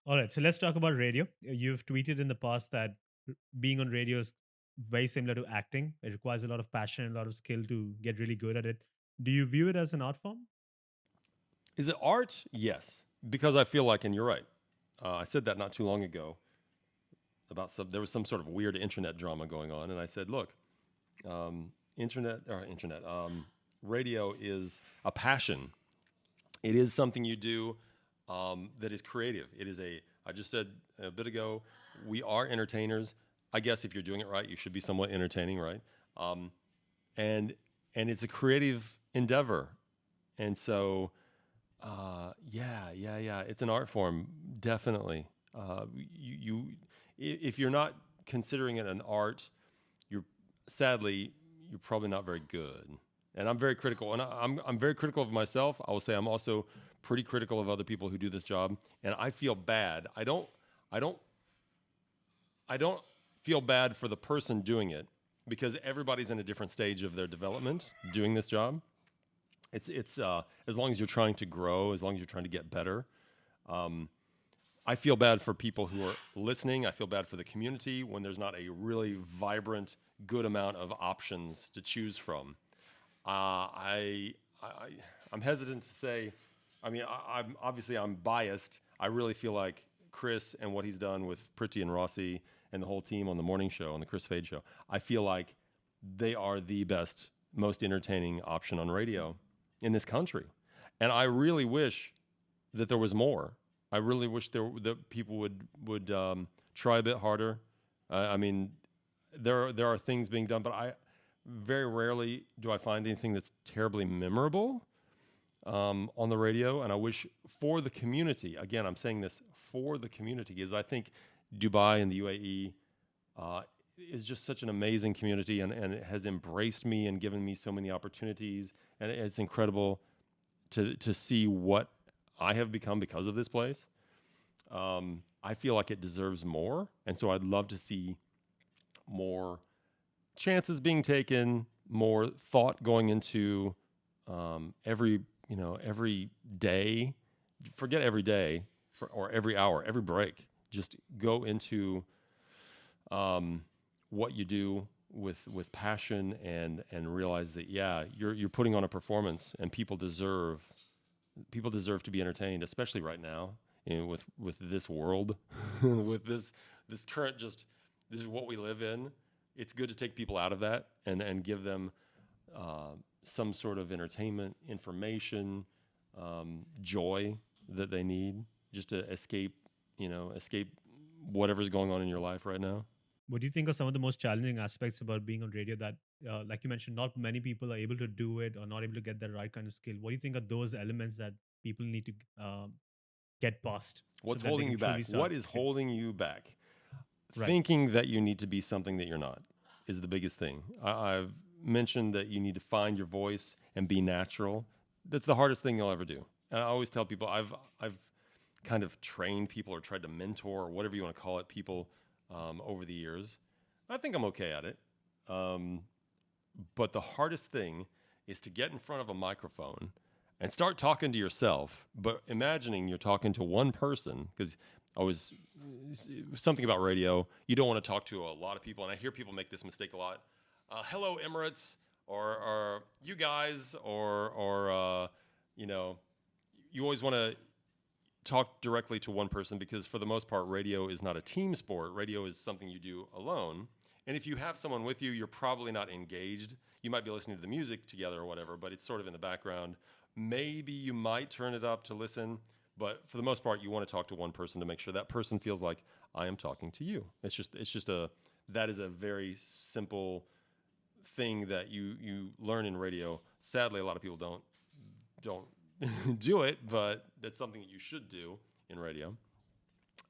All right, so let's talk about radio. You've tweeted in the past that being on radio is very similar to acting. It requires a lot of passion and a lot of skill to get really good at it. Do you view it as an art form? Is it art? Yes, because I feel like, and you're right. I said that not too long ago about there was some sort of weird internet drama going on, and I said, look, radio is a passion. It is something you do that is creative. It is a. I just said a bit ago, we are entertainers. I guess if you're doing it right, you should be somewhat entertaining, right? Um, and and it's a creative endeavor, and so yeah. It's an art form, definitely. You if you're not considering it an art, you're sadly you're probably not very good. And I'm very critical, and I'm very critical of myself. I will say I'm also pretty critical of other people who do this job, and I feel bad. I don't I don't feel bad for the person doing it because everybody's in a different stage of their development doing this job. It's as long as you're trying to grow, as long as you're trying to get better. Um, I feel bad for people who are listening. I feel bad for the community when there's not a really vibrant, good amount of options to choose from. I I'm hesitant to say. I mean, I'm obviously I'm biased. I really feel like Chris and what he's done with Priti and Rossi and the whole team on the morning show, on the Chris Fade show. I feel like they are the best, most entertaining option on radio in this country, and I really wish that there was more. I really wish that people would try a bit harder. I mean, there are things being done, but I very rarely do I find anything that's terribly memorable on the radio. And I wish for the community. Again, I'm saying this for the community, is I think Dubai and the UAE uh, is just such an amazing community, and it has embraced me and given me so many opportunities, and it's incredible to see what I have become because of this place. I feel like it deserves more, and so I'd love to see more chances being taken, more thought going into every every day. Forget every day or every hour, every break. Just go into um, what you do with passion and realize that yeah, you're putting on a performance, and people deserve to be entertained, especially right now, with this world, with this current just this is what we live in. It's good to take people out of that and give them some sort of entertainment, information, joy that they need just to escape whatever's going on in your life right now. What do you think are some of the most challenging aspects about being on radio that, like you mentioned, not many people are able to do it or not able to get the right kind of skill? What do you think are those elements that people need to get past so What's that they holding can you back? truly start? What is Get, holding you back? right. Thinking that you need to be something that you're not is the biggest thing. I've mentioned that you need to find your voice and be natural. That's the hardest thing you'll ever do. And I always tell people I've kind of trained people or tried to mentor or whatever you want to call it people over the years. I think I'm okay at it. Um, but the hardest thing is to get in front of a microphone and start talking to yourself, but imagining you're talking to one person, because I was something about radio. You don't want to talk to a lot of people, and I hear people make this mistake a lot. Hello, Emirates, or you guys, or you know, you always want to talk directly to one person because for the most part radio is not a team sport. Radio is something you do alone, and if you have someone with you, you're probably not engaged. You might be listening to the music together or whatever, but it's sort of in the background. Maybe you might turn it up to listen, but for the most part you want to talk to one person to make sure that person feels like I am talking to you. It's just a that is a very simple thing that you learn in radio. Sadly, a lot of people don't do it, but that's something that you should do in radio.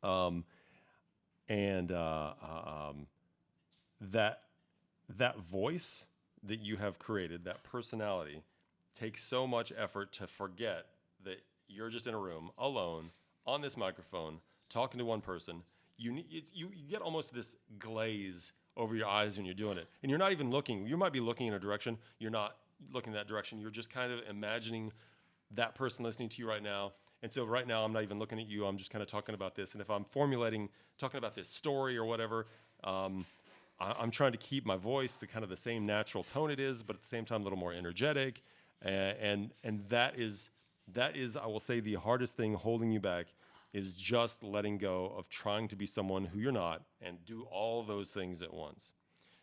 Um, and that that voice that you have created, that personality, takes so much effort to forget that you're just in a room alone on this microphone talking to one person. You get almost this glaze over your eyes when you're doing it, and you're not even looking. You might be looking in a direction. You're not looking in that direction. You're just kind of imagining that person listening to you right now, And so right now I'm not even looking at you. I'm just kind of talking about this. And if I'm talking about this story or whatever, I'm trying to keep my voice the kind of the same natural tone it is, but at the same time a little more energetic. And that is I will say the hardest thing holding you back is just letting go of trying to be someone who you're not and do all those things at once.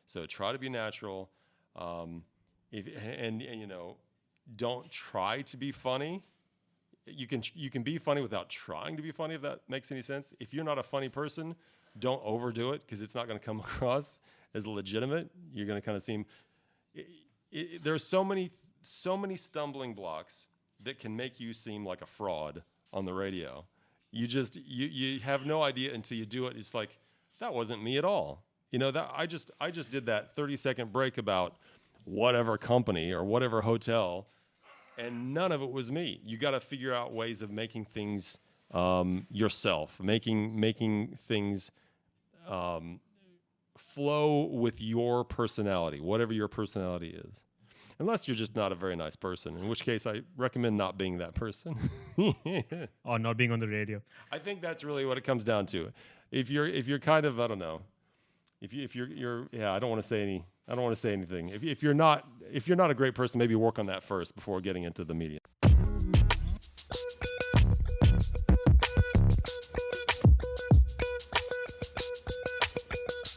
So try to be natural. And you know, don't try to be funny. You can be funny without trying to be funny, if that makes any sense. If you're not a funny person, don't overdo it, because it's not going to come across as legitimate. You're going to kind of seem. There's so many stumbling blocks that can make you seem like a fraud on the radio. You have no idea until you do it. It's like, that wasn't me at all. You know, that I just did that 30-second break about whatever company or whatever hotel, and none of it was me. You got to figure out ways of making things yourself, making things flow with your personality, whatever your personality is. Unless you're just not a very nice person, in which case I recommend not being that person. Or not being on the radio. I think that's really what it comes down to. If you're kind of, I don't know, if you're yeah, I don't want to say anything. If you're not a great person, maybe work on that first before getting into the media.